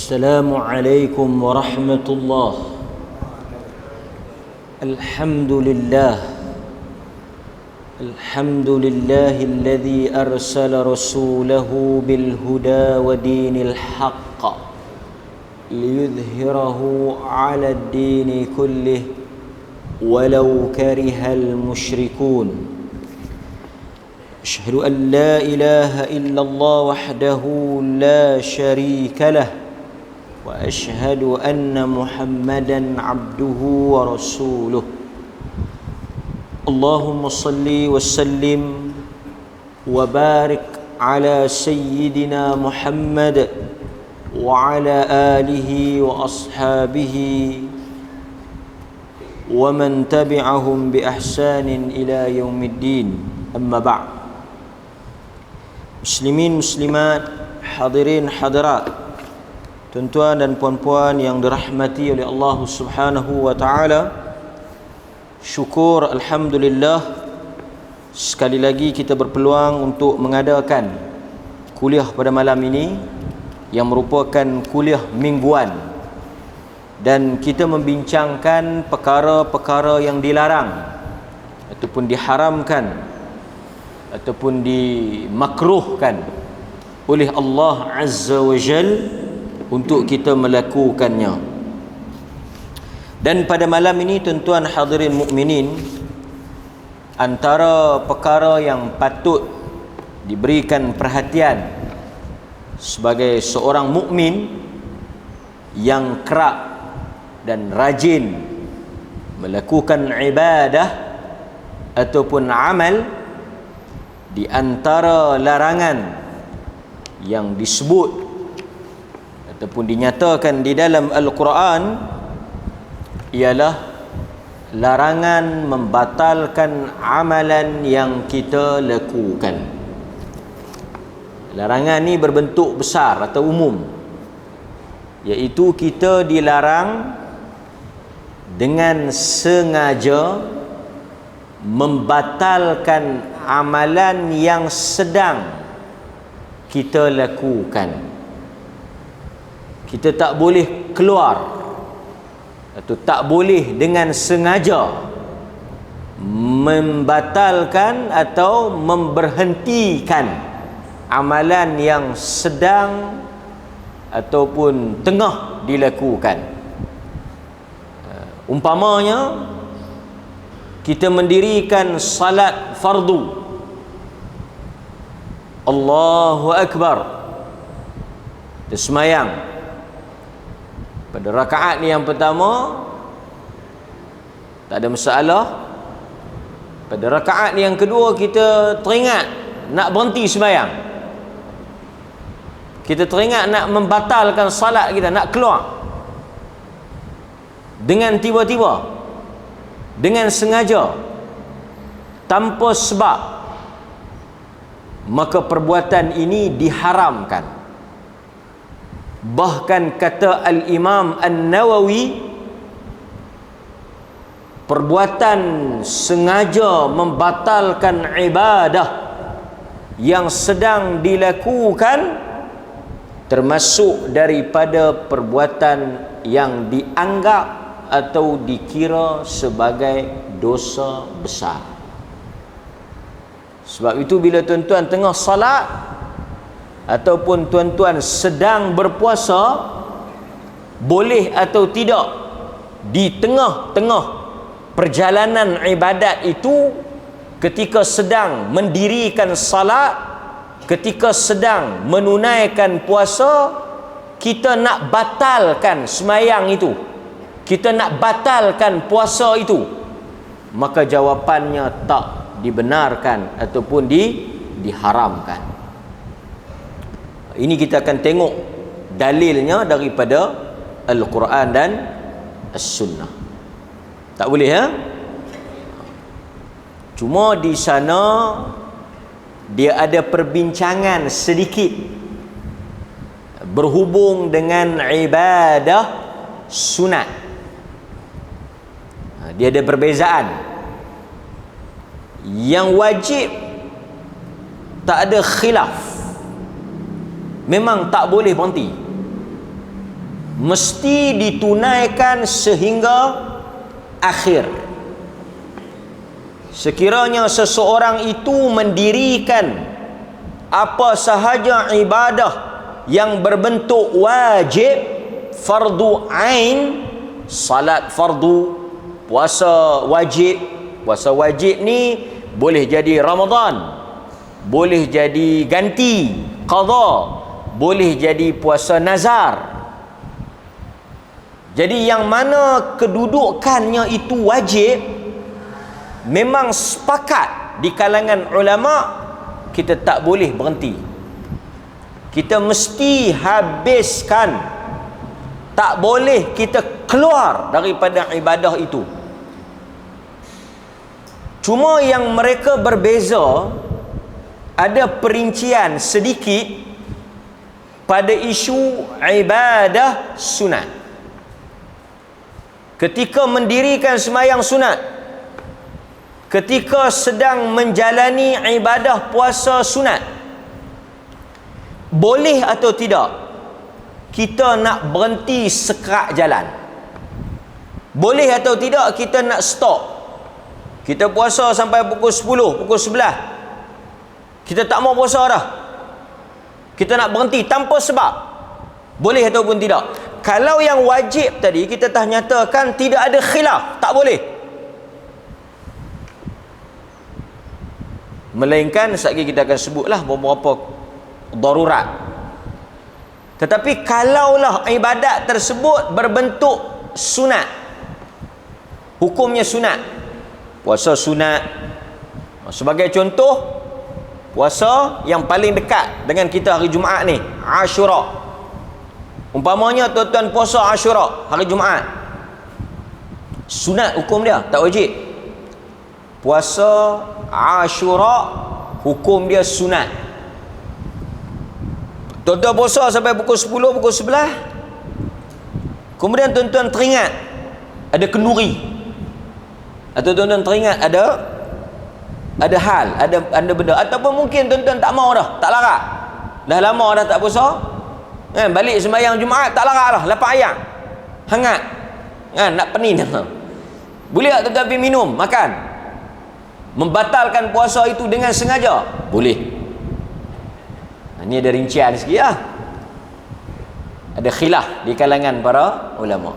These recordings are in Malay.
السلام عليكم ورحمة الله. الحمد لله الذي أرسل رسوله بالهدى ودين الحق ليظهره على الدين كله ولو كره المشركون. أشهد أن لا إله إلا الله وحده لا شريك له وأشهد أن محمدا عبده ورسوله. اللهم صل وسلم وبارك على سيدنا محمد وعلى آله وأصحابه ومن تبعهم بإحسان إلى يوم الدين. أما بعد. Muslimin muslimat, hadirin hadirat, tuan-tuan dan puan-puan yang dirahmati oleh Allah Subhanahu wa taala. Syukur alhamdulillah, sekali lagi kita berpeluang untuk mengadakan kuliah pada malam ini yang merupakan kuliah mingguan, dan kita membincangkan perkara-perkara yang dilarang ataupun diharamkan ataupun dimakruhkan oleh Allah Azza wa Jal untuk kita melakukannya. Dan pada malam ini, tuan-tuan hadirin mukminin, antara perkara yang patut diberikan perhatian sebagai seorang mukmin yang kerap dan rajin melakukan ibadah ataupun amal, di antara larangan yang disebut ataupun dinyatakan di dalam Al-Quran ialah larangan membatalkan amalan yang kita lakukan. Larangan ni berbentuk besar atau umum, iaitu kita dilarang dengan sengaja membatalkan amalan yang sedang kita lakukan. Kita tak boleh keluar atau tak boleh dengan sengaja membatalkan atau memberhentikan amalan yang sedang ataupun tengah dilakukan. Umpamanya kita mendirikan salat fardu, Allahu Akbar, kita semayang. Pada rakaat ni yang pertama tak ada masalah. Pada rakaat ni yang kedua kita teringat nak berhenti semayang, kita teringat nak membatalkan salat kita, nak keluar dengan tiba-tiba, dengan sengaja, tanpa sebab, maka perbuatan ini diharamkan. Bahkan kata Al-Imam An-Nawawi, perbuatan sengaja membatalkan ibadah yang sedang dilakukan termasuk daripada perbuatan yang dianggap atau dikira sebagai dosa besar. Sebab itu bila tuan-tuan tengah salat ataupun tuan-tuan sedang berpuasa, boleh atau tidak di tengah-tengah perjalanan ibadat itu, ketika sedang mendirikan salat, ketika sedang menunaikan puasa, kita nak batalkan semayang itu, kita nak batalkan puasa itu, maka jawapannya tak dibenarkan ataupun diharamkan. Ini kita akan tengok dalilnya daripada Al-Quran dan As-Sunnah. Tak boleh, ya? Cuma di sana dia ada perbincangan sedikit berhubung dengan ibadah sunat. Dia ada perbezaan. Yang wajib tak ada khilaf, memang tak boleh berhenti. mesti ditunaikan sehingga akhir. Sekiranya seseorang itu mendirikan apa sahaja ibadah yang berbentuk wajib, fardu ain, salat fardu, puasa wajib. Puasa wajib ni boleh jadi Ramadan, boleh jadi ganti qada, boleh jadi puasa nazar. Jadi yang mana kedudukannya itu wajib, memang sepakat di kalangan ulama, kita tak boleh berhenti. Kita mesti habiskan. Tak boleh kita keluar daripada ibadah itu. Cuma yang mereka berbeza, ada perincian sedikit pada isu ibadah sunat. Ketika mendirikan sembahyang sunat, ketika sedang menjalani ibadah puasa sunat, boleh atau tidak kita nak berhenti sekerak jalan? Boleh atau tidak kita nak stop? Kita puasa sampai pukul 10, pukul 11, kita tak mau puasa dah, kita nak berhenti tanpa sebab, boleh ataupun tidak? Kalau yang wajib tadi kita dah nyatakan tidak ada khilaf, tak boleh. Melainkan sekejap kita akan sebutlah beberapa darurat. Tetapi kalaulah ibadat tersebut berbentuk sunat, hukumnya sunat, puasa sunat. Sebagai contoh, puasa yang paling dekat dengan kita hari Jumaat ni, Ashura. Umpamanya tuan-tuan puasa Ashura hari Jumaat, sunat hukum dia, tak wajib. Puasa Ashura hukum dia sunat. Tuan-tuan puasa sampai pukul 10, pukul 11, kemudian tuan-tuan teringat ada kenduri, atau tuan-tuan teringat ada hal, ada benda, ataupun mungkin tuan-tuan tak mau dah, tak larat, dah lama dah tak puasa, balik sembahyang Jumaat tak larat lah, lapar ayam hangat, nak pening dah. Boleh tak tuan-tuan pergi minum, makan, membatalkan puasa itu dengan sengaja? Boleh. Ini ada rincian sikit lah. Ada khilaf di kalangan para ulama.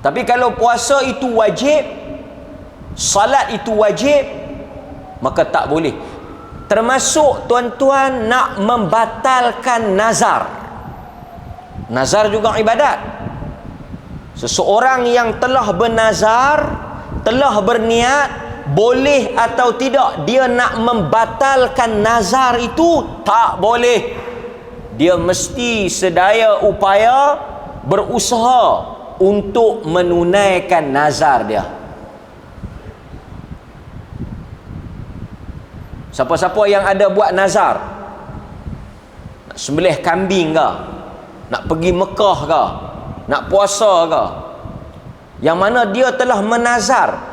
Tapi kalau puasa itu wajib, salat itu wajib, maka tak boleh. Termasuk tuan-tuan nak membatalkan nazar. Nazar juga ibadat. Seseorang yang telah bernazar, telah berniat, boleh atau tidak dia nak membatalkan nazar itu? Tak boleh. Dia mesti sedaya upaya berusaha untuk menunaikan nazar dia. Siapa-siapa yang ada buat nazar, nak sembelih kambing ke, nak pergi Mekah ke, nak puasa ke, yang mana dia telah menazar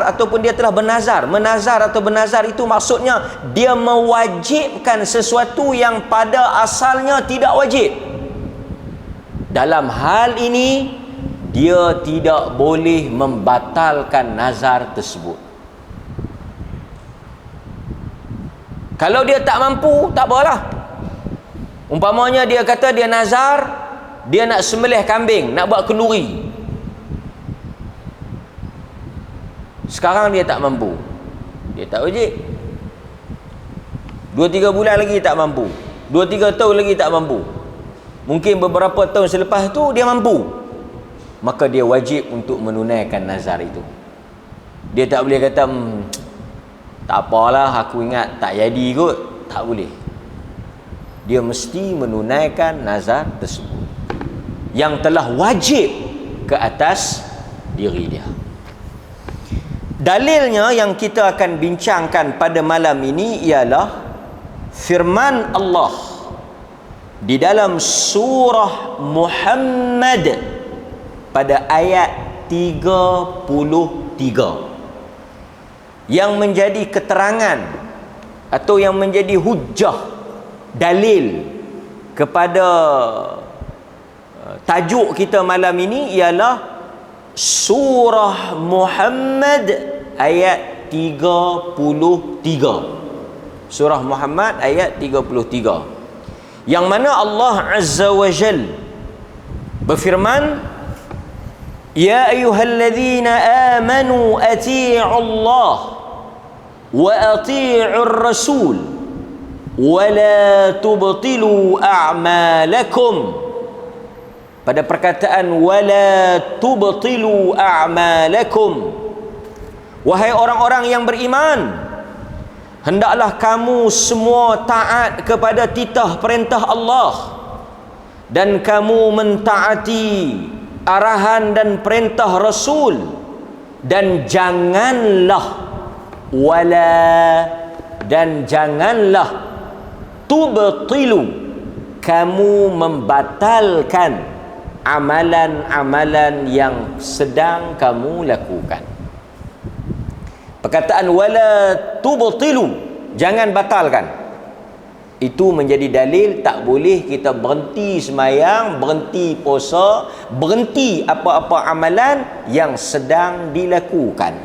ataupun dia telah bernazar. Menazar atau bernazar itu maksudnya dia mewajibkan sesuatu yang pada asalnya tidak wajib. Dalam hal ini dia tidak boleh membatalkan nazar tersebut. Kalau dia tak mampu, tak apalah. Umpamanya dia kata dia nazar, dia nak sembelih kambing, nak buat kenduri. Sekarang dia tak mampu, dia tak wajib. 2-3 bulan lagi tak mampu, 2-3 tahun lagi tak mampu, mungkin beberapa tahun selepas tu dia mampu, maka dia wajib untuk menunaikan nazar itu. Dia tak boleh kata tak apalah, aku ingat tak jadi kot. Tak boleh. Dia mesti menunaikan nazar tersebut yang telah wajib ke atas diri dia. Dalilnya yang kita akan bincangkan pada malam ini ialah firman Allah di dalam surah Muhammad pada ayat 33 yang menjadi keterangan atau yang menjadi hujjah, dalil kepada Tajuk kita malam ini ialah Surah Muhammad ayat 33. Surah Muhammad ayat 33. Yang mana Allah Azza wa Jal berfirman, Ya ayyuhalladzina amanu ati'u Allah wa ati'u Rasul wa la tubtilu a'malakum. Pada perkataan wala tubtilu a'malakum, wahai orang-orang yang beriman, hendaklah kamu semua taat kepada titah perintah Allah dan kamu mentaati arahan dan perintah Rasul, dan janganlah tubtilu, kamu membatalkan amalan-amalan yang sedang kamu lakukan. Perkataan wala tubtilu, jangan batalkan, itu menjadi dalil tak boleh kita berhenti semayang, berhenti puasa, berhenti apa-apa amalan yang sedang dilakukan.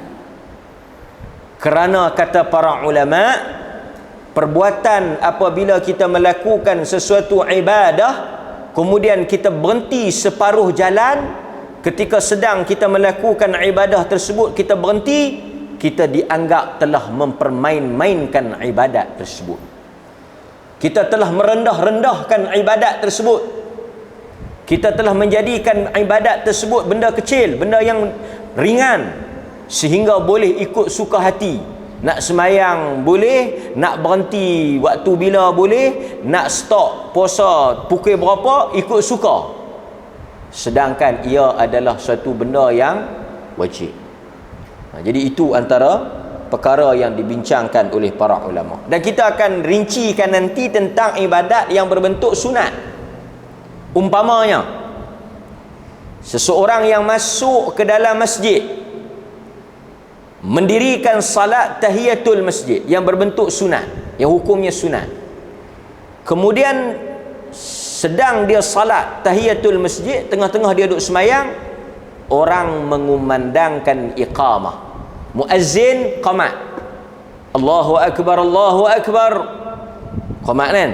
Kerana kata para ulama, perbuatan apabila kita melakukan sesuatu ibadah kemudian kita berhenti separuh jalan, ketika sedang kita melakukan ibadah tersebut kita berhenti, kita dianggap telah mempermain-mainkan ibadat tersebut. Kita telah merendah-rendahkan ibadat tersebut. Kita telah menjadikan ibadat tersebut benda kecil, benda yang ringan, sehingga boleh ikut suka hati. Nak semayang boleh, nak berhenti waktu bila boleh, nak stop puasa pukul berapa ikut suka, sedangkan ia adalah suatu benda yang wajib. Jadi itu antara perkara yang dibincangkan oleh para ulama, dan kita akan rincikan nanti tentang ibadat yang berbentuk sunat. Umpamanya seseorang yang masuk ke dalam masjid mendirikan salat tahiyatul masjid yang berbentuk sunat, yang hukumnya sunat, kemudian sedang dia salat tahiyatul masjid, tengah-tengah dia duduk semayang, orang mengumandangkan iqamah, muazzin qamat, Allahu akbar, Allahu akbar, qamat kan,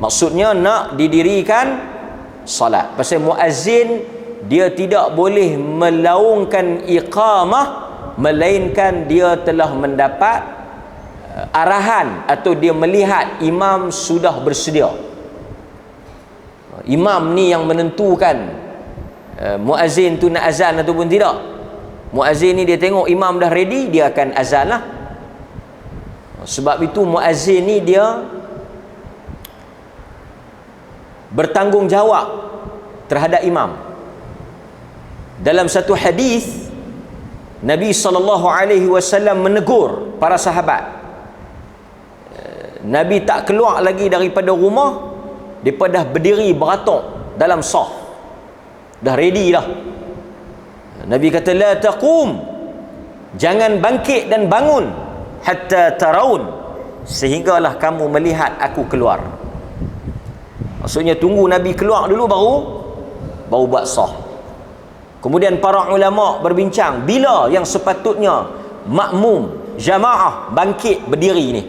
maksudnya nak didirikan salat. Pasal muazzin dia tidak boleh melaungkan iqamah melainkan dia telah mendapat arahan atau dia melihat imam sudah bersedia. Imam ni yang menentukan muazzin tu nak azan ataupun tidak. Muazzin ni dia tengok imam dah ready, dia akan azan lah. Sebab itu muazzin ni dia bertanggungjawab terhadap imam. Dalam satu hadis Nabi SAW menegur para sahabat. Nabi tak keluar lagi daripada rumah, mereka dah berdiri beratuk dalam saf, dah ready dah. Nabi kata la taqum, jangan bangkit dan bangun, hatta taraun, sehinggalah kamu melihat aku keluar. Maksudnya tunggu Nabi keluar dulu baru buat saf. Kemudian para ulama berbincang bila yang sepatutnya makmum jamaah bangkit berdiri ni.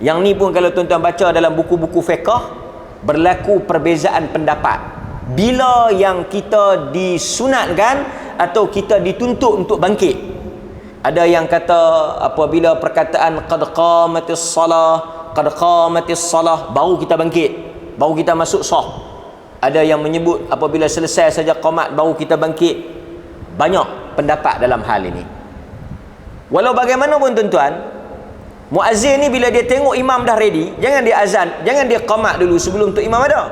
Yang ni pun kalau tuan-tuan baca dalam buku-buku fiqh berlaku perbezaan pendapat. Bila yang kita disunatkan atau kita dituntut untuk bangkit. Ada yang kata apabila perkataan qad qamatis salah baru kita bangkit, baru kita masuk saf. Ada yang menyebut apabila selesai saja qamat baru kita bangkit. Banyak pendapat dalam hal ini. Walau bagaimanapun tuan-tuan, muazzin ni bila dia tengok imam dah ready, jangan dia azan, jangan dia qamat dulu sebelum tu imam ada.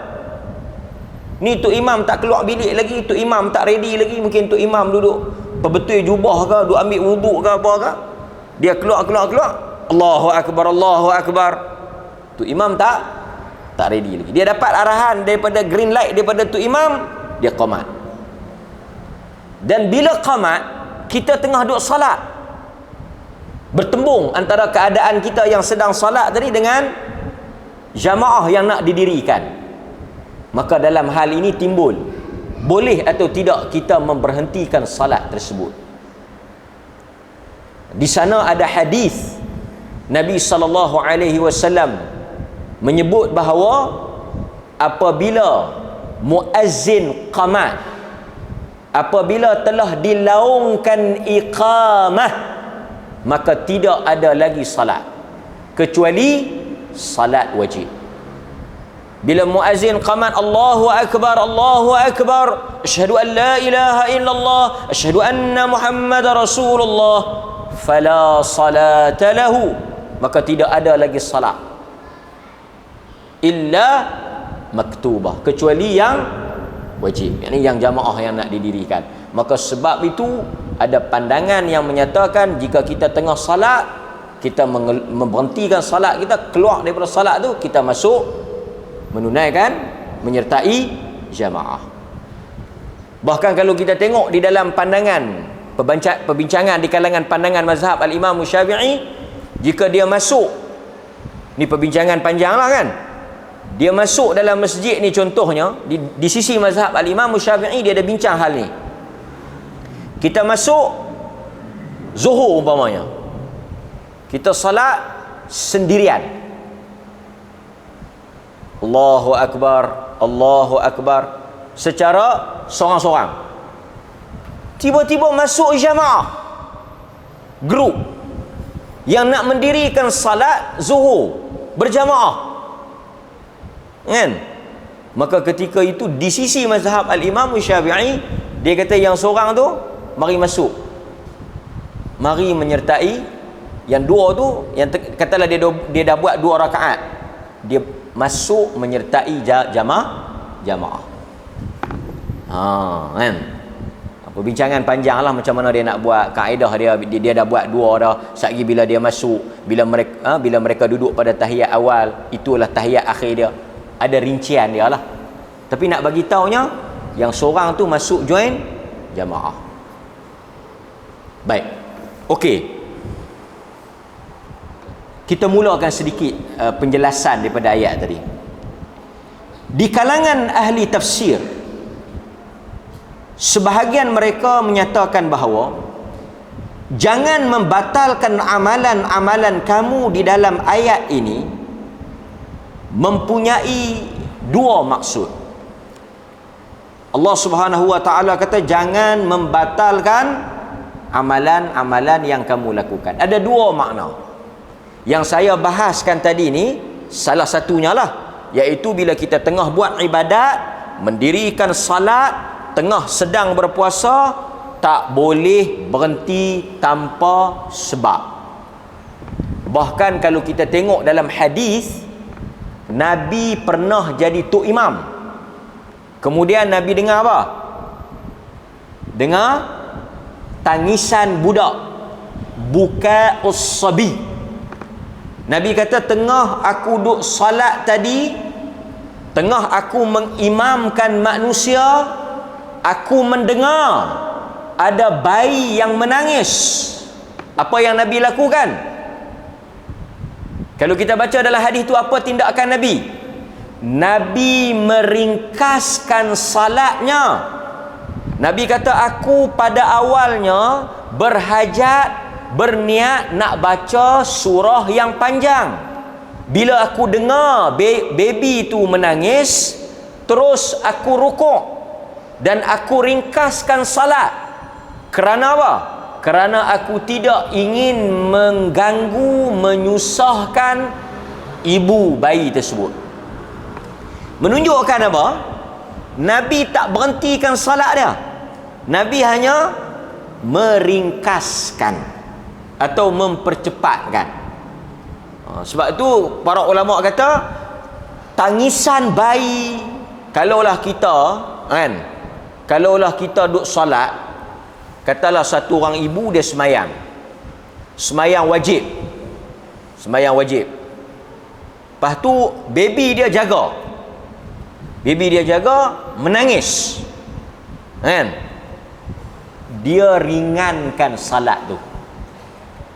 Ni tu imam tak keluar bilik lagi, tu imam tak ready lagi, mungkin tu imam duduk perbetul jubah ke, duduk ambil wuduk ke apa ke, dia keluar Allahu akbar, Allahu akbar, tu imam tak ready lagi. Dia dapat arahan daripada green light daripada tu imam, dia qamat. Dan bila qamat, kita tengah duduk salat, bertembung antara keadaan kita yang sedang salat tadi dengan jamaah yang nak didirikan. Maka dalam hal ini timbul boleh atau tidak kita memberhentikan salat tersebut. Di sana ada hadis Nabi sallallahu alaihi wasallam menyebut bahawa apabila muazzin qamat, apabila telah dilaungkan iqamah, maka tidak ada lagi salat kecuali salat wajib. Bila muazzin qamat, Allahu akbar, asyhadu an la ilaha illallah, asyhadu anna Muhammadar Rasulullah, fala salata lahu, maka tidak ada lagi salat illa maktubah, kecuali yang wajib, yakni yang jamaah yang nak didirikan. Maka sebab itu ada pandangan yang menyatakan jika kita tengah salat, kita memberhentikan salat kita, keluar daripada salat tu, kita masuk menunaikan, menyertai jamaah. Bahkan kalau kita tengok di dalam pandangan perbincangan di kalangan pandangan mazhab al-Imam Syafi'i, jika dia masuk, ni perbincangan panjang lah kan, dia masuk dalam masjid ni, contohnya di sisi mazhab al-Imam Syafi'i, dia ada bincang hal ni. Kita masuk zuhur umpamanya, kita salat sendirian, Allahu akbar secara seorang-seorang. Tiba-tiba masuk jamaah, grup yang nak mendirikan salat zuhur berjamaah, kan? Maka ketika itu di sisi mazhab al-Imam Syafi'i, dia kata yang seorang tu mari masuk, mari menyertai yang dua tu, yang katalah dia dah buat 2 rakaat, dia masuk menyertai jamaah. Kan? Perbincangan panjang lah macam mana dia nak buat kaedah dia dah buat 2 dah. Satgi bila dia masuk, bila mereka duduk pada tahiyat awal, itulah tahiyat akhir dia. Ada rincian dia lah. Tapi nak bagi taunya, yang seorang tu masuk join jamaah. Baik. Okey. Kita mulakan sedikit penjelasan daripada ayat tadi. Di kalangan ahli tafsir, sebahagian mereka menyatakan bahawa jangan membatalkan amalan-amalan kamu di dalam ayat ini mempunyai 2 maksud. Allah Subhanahu wa taala kata jangan membatalkan amalan-amalan yang kamu lakukan. Ada 2 makna. Yang saya bahaskan tadi ni salah satunya lah, iaitu bila kita tengah buat ibadat, mendirikan salat, tengah sedang berpuasa, tak boleh berhenti tanpa sebab. Bahkan kalau kita tengok dalam hadis, Nabi pernah jadi tok imam. Kemudian Nabi dengar apa? Dengar tangisan budak, buka us-sabi. Nabi kata, tengah aku duduk salat tadi, tengah aku mengimamkan manusia, aku mendengar ada bayi yang menangis. Apa yang Nabi lakukan? Kalau kita baca dalam hadis itu, apa tindakan Nabi? Nabi meringkaskan salatnya. Nabi kata, aku pada awalnya berhajat, berniat nak baca surah yang panjang. Bila aku dengar baby tu menangis, terus aku rukuk dan aku ringkaskan salat. Kerana apa? Kerana aku tidak ingin mengganggu, menyusahkan ibu bayi tersebut. Menunjukkan apa? Nabi tak berhentikan salat dia. Nabi hanya meringkaskan atau mempercepatkan. Sebab itu para ulama kata, tangisan bayi, kalaulah kita duduk salat, katalah satu orang ibu dia semayang wajib, lepas tu baby dia jaga menangis, kan? Dia ringankan salat tu.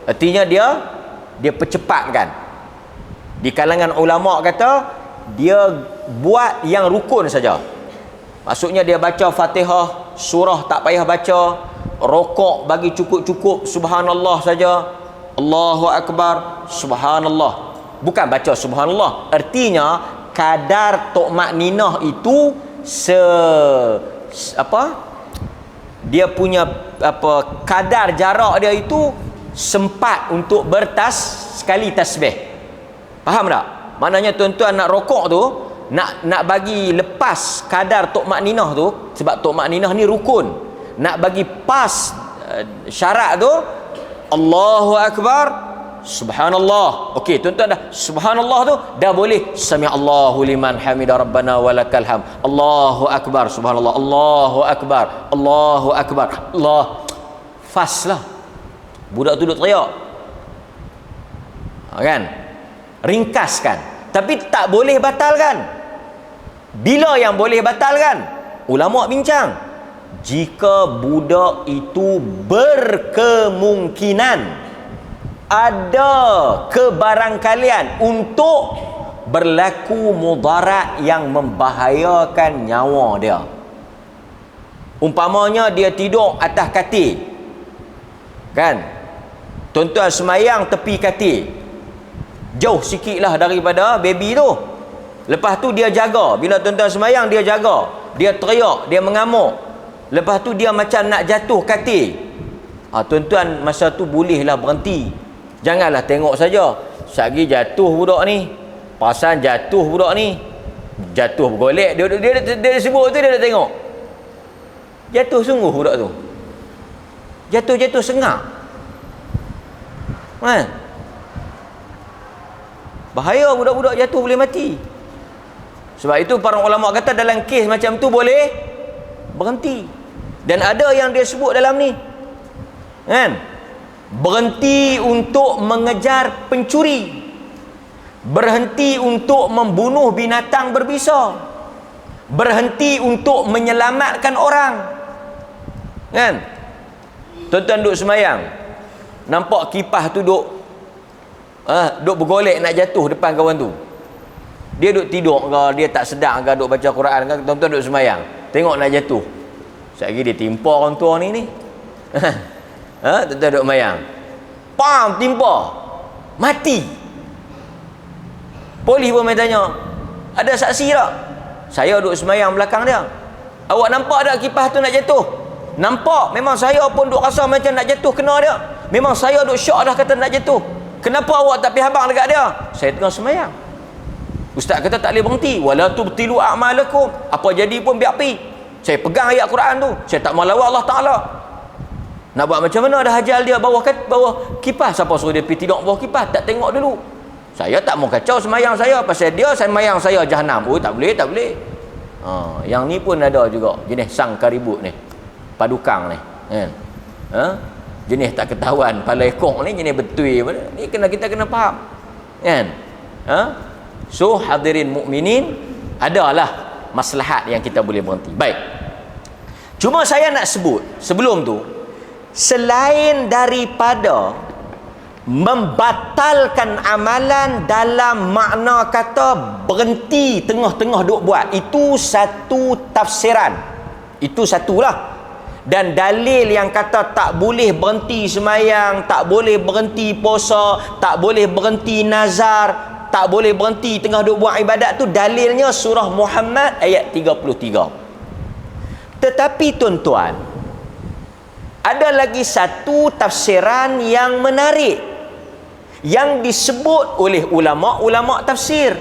Artinya dia percepatkan. Di kalangan ulama kata dia buat yang rukun saja. Maksudnya dia baca Fatihah, surah tak payah baca, rokok bagi cukup-cukup subhanallah saja, Allahu akbar, subhanallah. Bukan baca subhanallah, artinya kadar tumakninah itu dia punya kadar jarak dia itu sempat untuk sekali tasbih. Faham tak? Maknanya tuan-tuan nak rokok tu, nak bagi lepas kadar tumakninah tu, sebab tumakninah ni rukun. Nak bagi pas syarat tu, Allahu akbar, subhanallah. Okey, tuan-tuan dah subhanallah tu dah boleh sami'allahu liman hamida rabbana walakal hamd. Allahu akbar, subhanallah, Allahu akbar, Allahu akbar. Allah fast lah. Budak tu duduk teriak. Kan? Ringkaskan. Tapi tak boleh batalkan. Bila yang boleh batalkan? Ulama bincang. Jika budak itu berkemungkinan ada kebarangkalian untuk berlaku mudarat yang membahayakan nyawa dia. Umpamanya dia tidur atas katil, kan? Tuan-tuan semayang tepi katil, jauh sikit lah daripada baby tu. Lepas tu dia jaga. Bila tuan-tuan semayang, dia jaga, dia teriak, dia mengamuk. Lepas tu dia macam nak jatuh katil. Tuan-tuan masa tu bolehlah berhenti. Janganlah tengok saja. Sagi jatuh budak ni, perasan jatuh budak ni, jatuh bergolek. Dia sebut tu, dia dah tengok jatuh sungguh budak tu, jatuh sengak, kan? Bahaya budak-budak jatuh, boleh mati. Sebab itu para ulama kata dalam kes macam tu boleh berhenti. Dan ada yang dia sebut dalam ni, kan? Berhenti untuk mengejar pencuri, berhenti untuk membunuh binatang berbisa, berhenti untuk menyelamatkan orang, kan? Tuan-tuan duduk semayang, nampak kipas tu duduk bergolek nak jatuh depan kawan tu. Dia duduk tidur ke, dia tak sedar ke, duduk baca Quran ke, tuan-tuan duduk semayang, tengok nak jatuh. Sekejap lagi dia timpa orang tua ni. Tuan-tuan duduk semayang, pam, timpa, mati. Polis pun main tanya, ada saksi tak? Saya duduk semayang belakang dia. Awak nampak tak kipas tu nak jatuh? Nampak. Memang saya pun duduk rasa macam nak jatuh kena dia. Memang saya duduk syok dah kata nak jatuh. Kenapa awak tak pergi habang dekat dia? Saya tengah semayang. Ustaz kata tak boleh berhenti. Wala tubtilu a'malakum. Apa jadi pun biar pergi. Saya pegang ayat Quran tu. Saya tak mau lawan Allah Ta'ala. Nak buat macam mana? Dah hajal dia bawah kipas. Siapa suruh dia pergi tidur bawah kipas? Tak tengok dulu. Saya tak mau kacau semayang saya. Pasal dia semayang saya jahanam. Oh, tak boleh, tak boleh. Yang ni pun ada juga. Jenis sang karibut ni, padukang ni, kan? Jenis tak ketahuan pala ekong ni, jenis betui. Ni kita kena faham, kan? So hadirin mukminin, adalah maslahat yang kita boleh berhenti. Baik. Cuma saya nak sebut sebelum tu, selain daripada membatalkan amalan dalam makna kata berhenti tengah-tengah duk buat, itu satu tafsiran, itu satulah. Dan dalil yang kata tak boleh berhenti semayang, tak boleh berhenti puasa, tak boleh berhenti nazar, tak boleh berhenti tengah duk buat ibadat, tu dalilnya surah Muhammad ayat 33. Tetapi tuan-tuan, ada lagi satu tafsiran yang menarik yang disebut oleh ulama-ulama tafsir,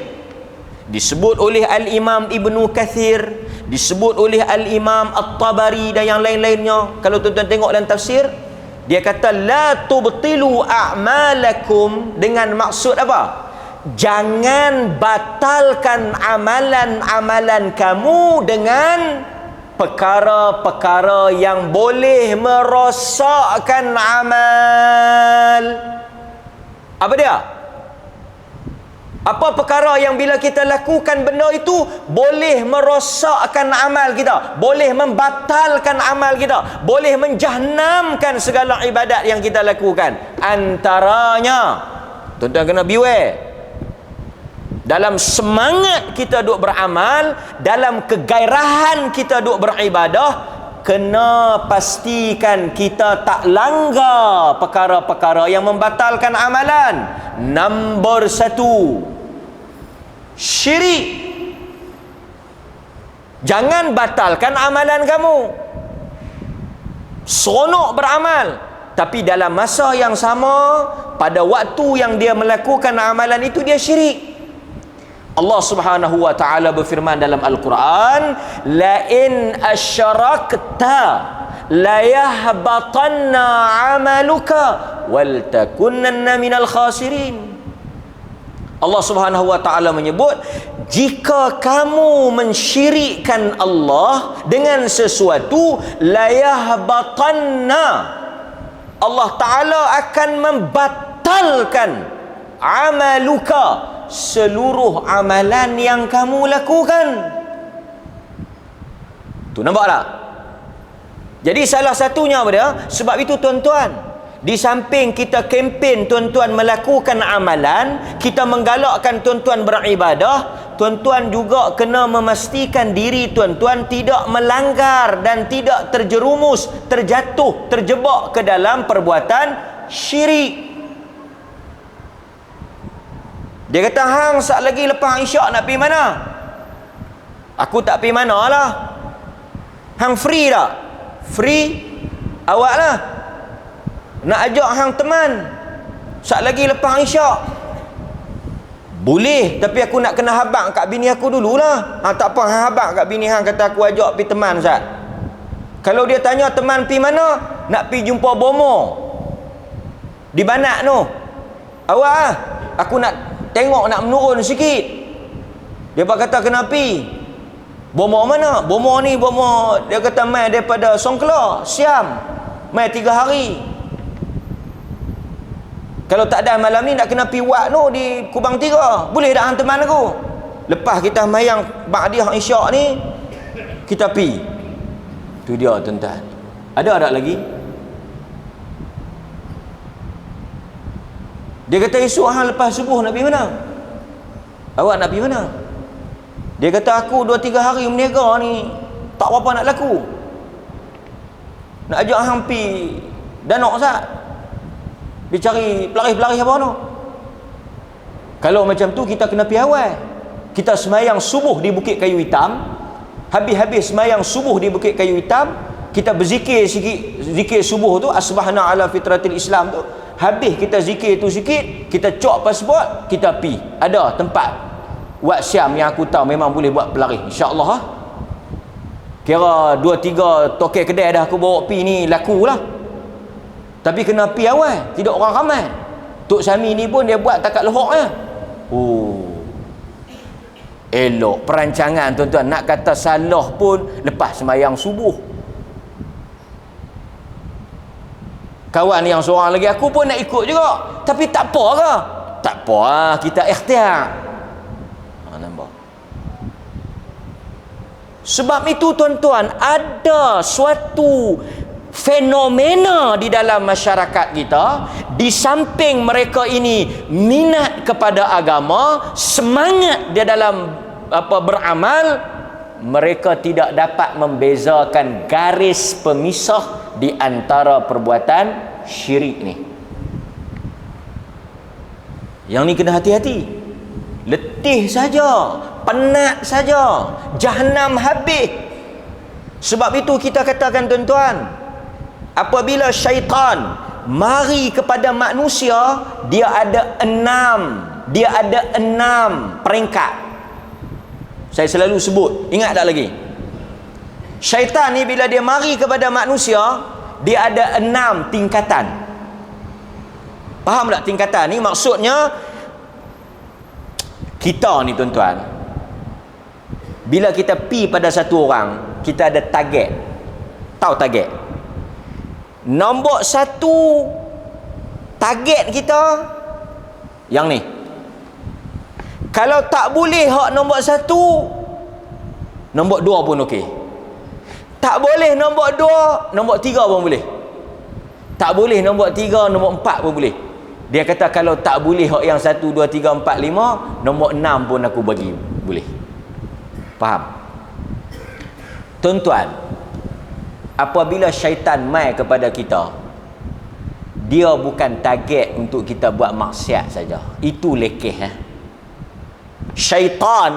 disebut oleh Al-Imam Ibnu Kathir, disebut oleh Al-Imam At-Tabari dan yang lain-lainnya. Kalau tuan-tuan tengok dalam tafsir, dia kata la tubtilu a'malakum, dengan maksud apa? Jangan batalkan amalan-amalan kamu dengan perkara-perkara yang boleh merosakkan amal. Apa dia? Apa perkara yang bila kita lakukan benda itu boleh merosakkan amal kita, boleh membatalkan amal kita, boleh menjahannamkan segala ibadat yang kita lakukan? Antaranya, tuan-tuan kena beware. dalam semangat kita duk beramal, dalam kegairahan kita duk beribadah, kena pastikan kita tak langgar perkara-perkara yang membatalkan amalan. Nombor 1, syirik. Jangan batalkan amalan kamu. Seronok beramal, tapi dalam masa yang sama, pada waktu yang dia melakukan amalan itu, dia syirik. Allah Subhanahu wa taala berfirman dalam Al-Quran, la in asyrakta la yahbatanna 'amaluka wal takunanna minal khasirin. Allah Subhanahu wa taala menyebut, jika kamu mensyirikkan Allah dengan sesuatu, la yahbatanna, Allah taala akan membatalkan amaluka, seluruh amalan yang kamu lakukan. Tu nampak tak? Jadi salah satunya apa dia? Sebab itu tuan-tuan, di samping kita kempen tuan-tuan melakukan amalan, kita menggalakkan tuan-tuan beribadah, tuan-tuan juga kena memastikan diri tuan-tuan tidak melanggar dan tidak terjerumus, terjatuh, terjebak ke dalam perbuatan syirik. Dia kata, hang sat lagi lepas isyak nak pergi mana? Aku tak pergi mana lah. Hang free tak? Free? Awak lah. Nak ajak hang teman sat lagi lepas isyak. Boleh, tapi aku nak kena habaq kat bini aku dululah. Tak apa, hang habaq kat bini hang, kata aku ajak pergi teman sat. Kalau dia tanya teman pergi mana? Nak pergi jumpa bomo di Banak tu. Awak lah. Aku nak tengok, nak menurun sikit. Dia kata kenapa? Bomo mana? Bomo ni, bomo, dia kata mai daripada Songkla, Siam, mai 3 hari. Kalau tak ada malam ni nak kena pergi wak tu di Kubang 3. Boleh tak hang teman aku? Lepas kita mayang ba'diyah isyak ni, kita pergi. Tu dia tuan-tuan. Ada tak lagi? Dia kata, esok hang lepas subuh nak pergi mana? Awak nak pergi mana? Dia kata, aku 2-3 hari meniaga ni, tak apa nak laku. Nak ajak hang pergi Danok Ustaz, pergi cari pelarih-pelarih apa tu. Kalau macam tu, kita kena pergi awal. Kita semayang subuh di Bukit Kayu Hitam. Habis-habis semayang subuh di Bukit Kayu Hitam, kita berzikir sikit, zikir subuh tu, asbahna ala fitratil Islam tu. Habis kita zikir tu sikit, kita cok pasport, kita pi. Ada tempat Wat Siam yang aku tahu memang boleh buat pelari, insya-Allah ha? Kira 2-3 tokek kedai dah aku bawa pi ni laku lah. Tapi kena pi awal, tidak orang ramai. Tok Sami ni pun dia buat takat lohok ya. Oh, elok perancangan tuan-tuan. Nak kata salah pun lepas sembahyang subuh. Kawan yang seorang lagi, aku pun nak ikut juga, tapi tak apa ke? Tak apa lah, kita ikhtiar. Nampak? Sebab itu tuan-tuan, ada suatu fenomena di dalam masyarakat kita. Di samping mereka ini minat kepada agama, semangat dia dalam beramal, mereka tidak dapat membezakan garis pemisah di antara perbuatan syirik ni. Yang ni kena hati-hati. Letih saja, penat saja, jahanam habis. Sebab itu kita katakan tuan-tuan, apabila syaitan mari kepada manusia, dia ada 6 peringkat. Saya selalu sebut, ingat tak lagi? Syaitan ni bila dia mari kepada manusia, dia ada 6 tingkatan. Faham tak tingkatan ni? Maksudnya, kita ni tuan-tuan, bila kita pi pada satu orang, kita ada target. Tahu target? Nombor 1 target kita yang ni. Kalau tak boleh hak nombor 1, nombor 2 pun okey. Tak boleh nombor 2, nombor 3 pun boleh. Tak boleh nombor 3, nombor 4 pun boleh. Dia kata kalau tak boleh hak yang 1, 2, 3, 4, 5, nombor 6 pun aku bagi boleh. Faham? Tuan-tuan, apabila syaitan mai kepada kita, dia bukan target untuk kita buat maksiat saja. Itu lekeh. Syaitan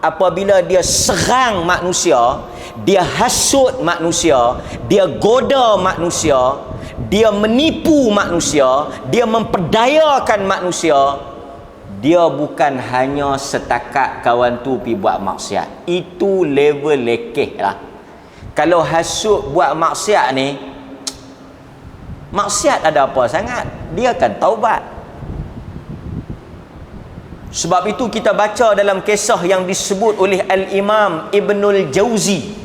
apabila dia serang manusia, dia hasut manusia, dia goda manusia, dia menipu manusia, dia memperdayakan manusia, dia bukan hanya setakat kawan tu pi buat maksiat. Itu level lekeh lah. Kalau hasut buat maksiat ni, maksiat ada apa sangat? Dia akan taubat. Sebab itu kita baca dalam kisah yang disebut oleh Al-Imam Ibnul Jauzi.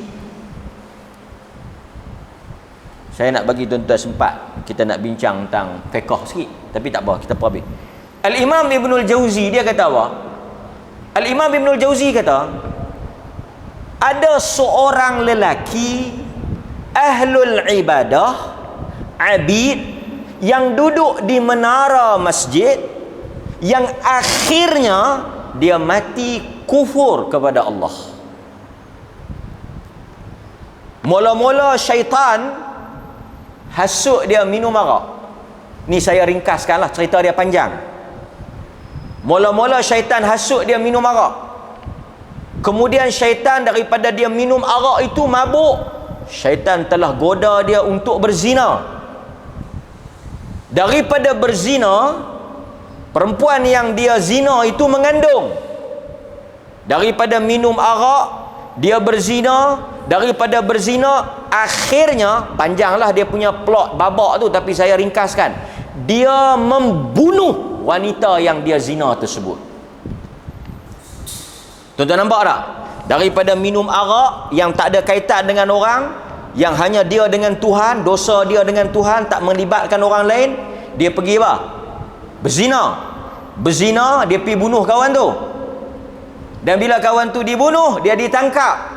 Saya nak bagi tuan-tuan sempat, kita nak bincang tentang fiqh sikit, tapi tak apa, kita probit. Al-Imam Ibnul Jauzi dia kata apa? Al-Imam Ibnul Jauzi kata, ada seorang lelaki ahlul ibadah, abid, yang duduk di menara masjid, yang akhirnya dia mati kufur kepada Allah. Mula-mula syaitan hasut dia minum arak. Ni saya ringkaskanlah, cerita dia panjang. Mula-mula syaitan hasut dia minum arak. Kemudian syaitan daripada dia minum arak itu mabuk, syaitan telah goda dia untuk berzina. Daripada berzina, perempuan yang dia zina itu mengandung. Daripada minum arak, dia berzina. Daripada berzina, akhirnya, panjanglah dia punya plot babak tu, tapi saya ringkaskan, dia membunuh wanita yang dia zina tersebut. Tuan-tuan nampak tak? Daripada minum arak yang tak ada kaitan dengan orang, yang hanya dia dengan Tuhan, dosa dia dengan Tuhan, tak melibatkan orang lain, dia pergi apa? Berzina, dia pergi bunuh kawan tu. Dan bila kawan tu dibunuh, dia ditangkap.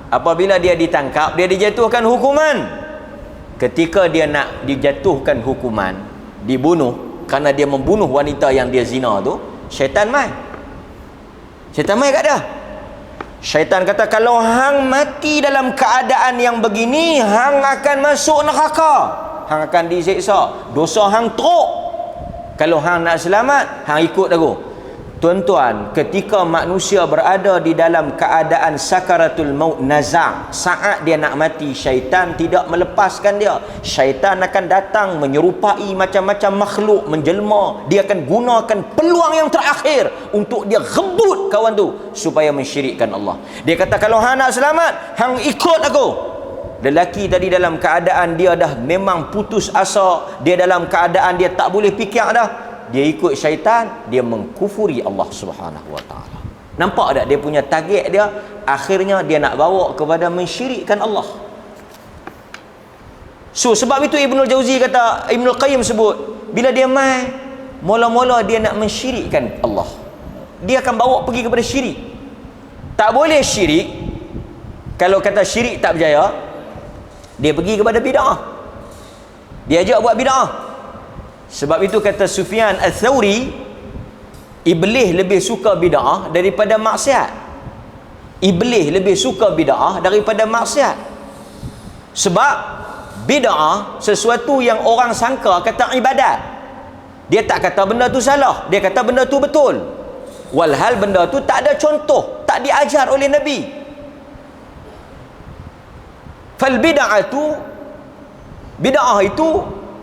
Apabila dia ditangkap, dia dijatuhkan hukuman. Ketika dia nak dijatuhkan hukuman, dibunuh kerana dia membunuh wanita yang dia zina tu, syaitan mai. Syaitan mai kat dia. Syaitan kata, kalau hang mati dalam keadaan yang begini, hang akan masuk neraka. Hang akan disiksa. Dosa hang teruk. Kalau hang nak selamat, hang ikut aku. Tuan-tuan, ketika manusia berada di dalam keadaan sakaratul maut nazak, saat dia nak mati, syaitan tidak melepaskan dia. Syaitan akan datang menyerupai macam-macam makhluk, menjelma. Dia akan gunakan peluang yang terakhir untuk dia rebut kawan tu supaya mensyirikkan Allah. Dia kata, kalau hang nak selamat, hang ikut aku. Lelaki tadi dalam keadaan dia dah memang putus asa, dia dalam keadaan dia tak boleh fikir dah, dia ikut syaitan, dia mengkufuri Allah Subhanahu wa taala. Nampak tak dia punya target dia? Akhirnya dia nak bawa kepada mensyirikkan Allah. So sebab itu Ibnul Jauzi kata, Ibnul Qayyim sebut, bila dia mai, mula-mula dia nak mensyirikkan Allah, dia akan bawa pergi kepada syirik. Tak boleh syirik. Kalau kata syirik tak berjaya, dia pergi kepada bid'ah. Dia ajak buat bid'ah. Sebab itu kata Sufyan Ats-Tsauri, iblis lebih suka bid'ah daripada maksiat. Iblis lebih suka bid'ah daripada maksiat. Sebab bid'ah sesuatu yang orang sangka kata ibadat. Dia tak kata benda tu salah, dia kata benda tu betul. Walhal benda tu tak ada contoh, tak diajar oleh Nabi. Fal bid'ah itu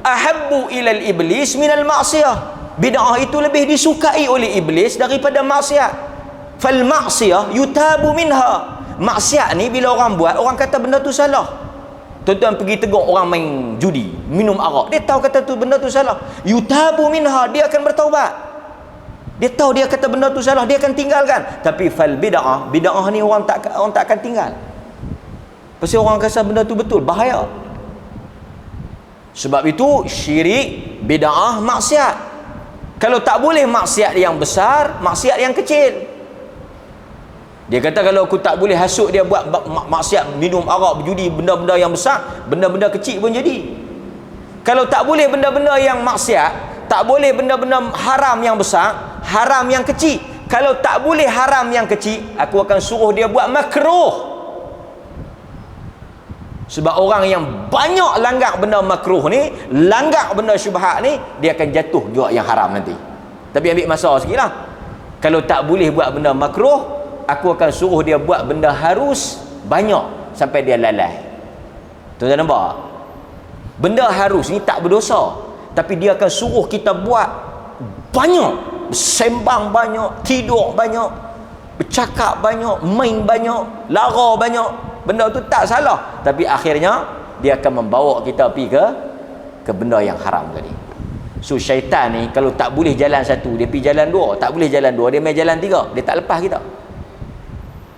ahabbu ilal iblis minal ma'siyah. Bid'ah itu lebih disukai oleh iblis daripada maksiat. Fal ma'siyah yutabu minha. Maksiat ni bila orang buat, orang kata benda tu salah. Tuan-tuan pergi tegur orang main judi, minum arak, dia tahu kata tu benda tu salah. Yutabu minha, dia akan bertaubat. Dia tahu dia kata benda tu salah, dia akan tinggalkan. Tapi fal bid'ah ni orang tak akan tinggal. Pasal orang rasa benda tu betul, bahaya. Sebab itu syirik, bid'ah, maksiat. Kalau tak boleh maksiat yang besar, maksiat yang kecil. Dia kata kalau aku tak boleh hasut dia buat maksiat, minum arak, berjudi, benda-benda yang besar, benda-benda kecil pun jadi. Kalau tak boleh benda-benda yang maksiat, Tak boleh benda-benda haram yang besar, haram yang kecil. Kalau tak boleh haram yang kecil, aku akan suruh dia buat makruh. Sebab orang yang banyak langgar benda makruh ni, langgar benda syubhat ni, dia akan jatuh juga yang haram nanti. Tapi ambil masa sikit lah. Kalau tak boleh buat benda makruh, aku akan suruh dia buat benda harus banyak sampai dia lalai. Tuan-tuan nampak? Benda harus ni tak berdosa, tapi dia akan suruh kita buat banyak, sembang banyak, tidur banyak, bercakap banyak, main banyak, lara banyak. Benda tu tak salah, tapi akhirnya dia akan membawa kita pergi ke benda yang haram tadi. So syaitan ni kalau tak boleh jalan satu, dia pergi jalan dua. Tak boleh jalan dua, dia main jalan tiga. Dia tak lepas kita.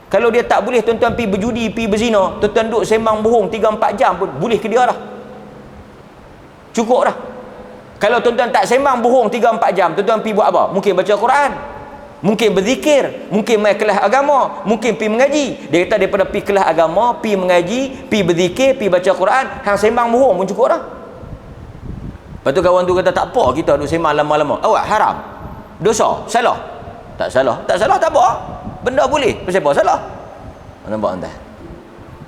Kalau dia tak boleh tuan-tuan pergi berjudi, pergi berzina, tuan-tuan duduk sembang bohong 3-4 jam pun boleh ke dia dah. Cukup dah. Kalau tuan-tuan tak sembang bohong 3-4 jam, tuan-tuan pergi buat apa? Mungkin baca Quran, mungkin berzikir, mungkin main kelas agama, mungkin pergi mengaji. Dia kata daripada pergi kelas agama, pergi mengaji, pergi berzikir, pergi baca Quran, hang sembang bohong pun cukup dah. Lepas tu kawan tu kata, tak apa kita duduk sembang lama-lama. Awak haram, dosa, salah. Tak salah, tak salah, tak apa. Benda boleh, pasal apa salah? Nampak entah?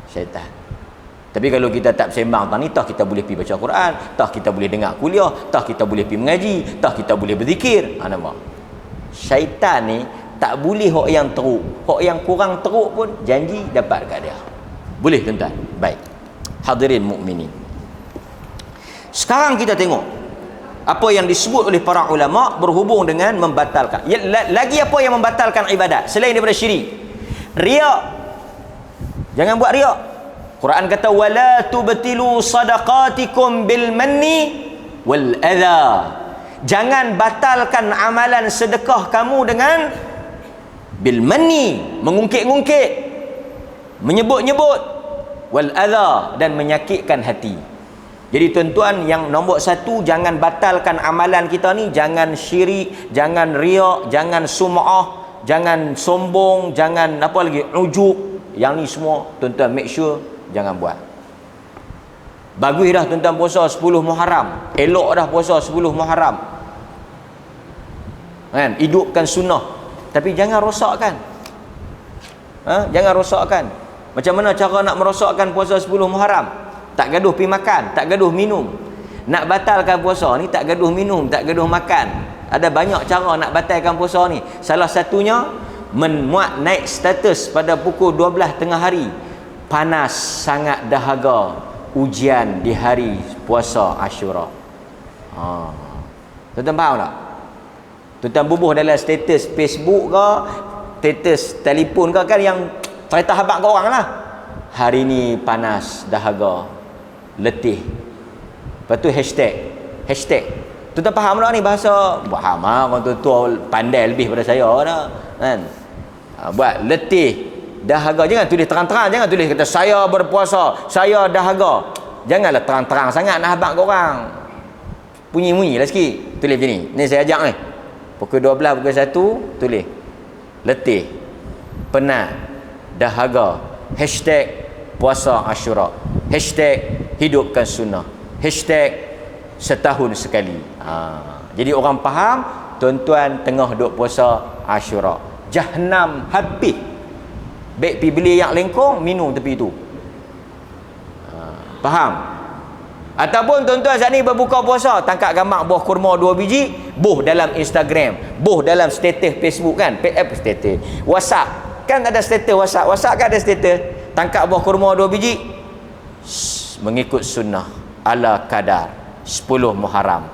Syaitan. Tapi kalau kita tak sembang tentang ni, tah kita boleh pergi baca Quran, tah kita boleh dengar kuliah, tah kita boleh pergi mengaji, tah kita boleh berzikir. Nampak? Syaitan ni tak boleh hok yang teruk. Hok yang kurang teruk pun janji dapat kat dia. Boleh tuan-tuan? Baik. Hadirin mukminin. Sekarang kita tengok apa yang disebut oleh para ulama berhubung dengan membatalkan. Lagi apa yang membatalkan ibadat selain daripada syirik? Riak. Jangan buat riak. Quran kata wala tubtilu sadaqatikum bil manni wal adha. Jangan batalkan amalan sedekah kamu dengan bil manni, mengungkit-ungkit, menyebut-nyebut, wal adha, dan menyakitkan hati. Jadi tuan-tuan, yang nombor satu, jangan batalkan amalan kita ni. Jangan syirik, jangan riak, jangan sum'ah, jangan sombong, jangan apa lagi, ujub. Yang ni semua tuan-tuan make sure jangan buat. Bagus dah tuan-tuan puasa 10 Muharram, elok dah puasa 10 Muharram, kan? Hidupkan sunnah, tapi jangan rosakkan. Jangan rosakkan. Macam mana cara nak merosakkan puasa 10 Muharram? Tak gaduh pergi makan, tak gaduh minum. Nak batalkan puasa ni tak gaduh minum, tak gaduh makan. Ada banyak cara nak batalkan puasa ni. Salah satunya memuat naik status pada pukul 12 tengah hari. Panas sangat dahaga, ujian di hari puasa Ashura. Tuan-tuan faham tak? Tuan-tuan bubuh dalam status Facebook ke, status telefon ke, kan yang cerita habaq ke orang lah. Hari ni panas dahaga, letih. Lepas tu hashtag. Tuan-tuan faham tak ni bahasa? Faham lah, orang tua-tua pandai lebih pada saya dah, kan? Buat letih, dahaga. Jangan tulis terang-terang, jangan tulis kata saya berpuasa, saya dahaga. Janganlah terang-terang sangat nak habaq ke orang. Bunyi-bunyi lah sikit. Tulis macam ni. Ni saya ajak ni. Pukul 12, pukul 1, tulis letih, penat, dahaga, hashtag puasa Ashura, hashtag hidupkan sunnah, hashtag setahun sekali. Jadi orang faham tuan-tuan tengah duk puasa Ashura, Jahannam habis. Baik pergi beli yang lengkong, minum tepi tu. Faham? Ataupun tuan-tuan saat ni berbuka puasa, tangkap gambar buah kurma 2 biji, boh dalam Instagram, boh dalam status Facebook, kan? Status WhatsApp, kan ada status WhatsApp kan ada status, tangkap buah kurma 2 biji, mengikut sunnah ala kadar 10 Muharram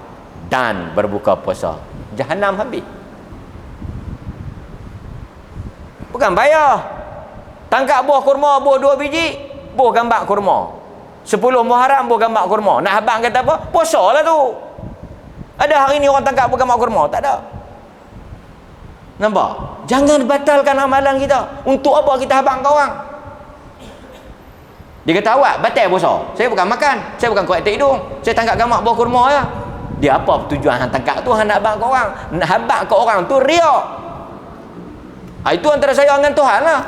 dan berbuka puasa. Jahannam habis. Bukan bayar. Tangkap buah kurma, buah 2 biji, buah gambar kurma. 10 Muharram buah gambar kurma. Nak habang kata apa? Puasa lah tu. Ada hari ni orang tangkap buah gambar kurma? Tak ada. Nampak? Jangan batalkan amalan kita. Untuk apa kita habang ke orang? Dia kata awak batal puasa. Saya bukan makan, saya bukan kuat hidung, saya tangkap gambar buah kurma je. Dia apa tujuan hang tangkap tu? Hang nak habang ke orang. Nak habang ke orang tu riak. Itu antara saya dengan Tuhan lah.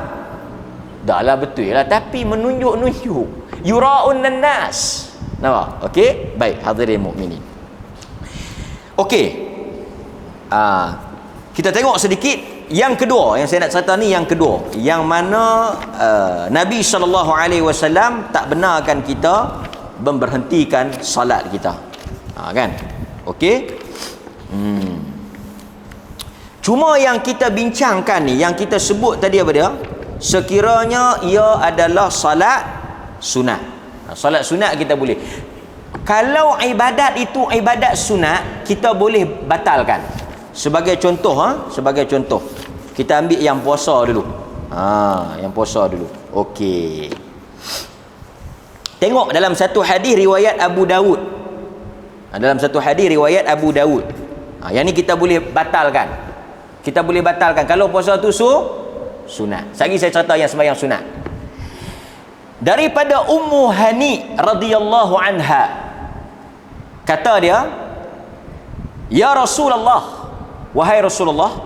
Dah lah betul lah, tapi menunjuk-nunjuk. Yura'un nas. Nampak? Okey? Baik, hadirin mukminin. Okey. Kita tengok sedikit yang kedua yang saya nak cerita ni, yang kedua yang mana Nabi SAW tak benarkan kita memberhentikan salat kita. Kan? Okey. Cuma yang kita bincangkan ni, yang kita sebut tadi apa dia? Sekiranya ia adalah salat sunat. Salat sunat kita boleh. Kalau ibadat itu ibadat sunat, kita boleh batalkan. Sebagai contoh, sebagai contoh, kita ambil yang puasa dulu. Yang puasa dulu. Okey. Tengok dalam satu hadis riwayat Abu Dawud. Dalam satu hadis riwayat Abu Dawud. Yang ni kita boleh batalkan. Kita boleh batalkan kalau puasa tu sunat. Sekali saya cerita yang sembahyang sunat. Daripada Ummu Hani radhiyallahu anha, kata dia, ya Rasulullah, wahai Rasulullah,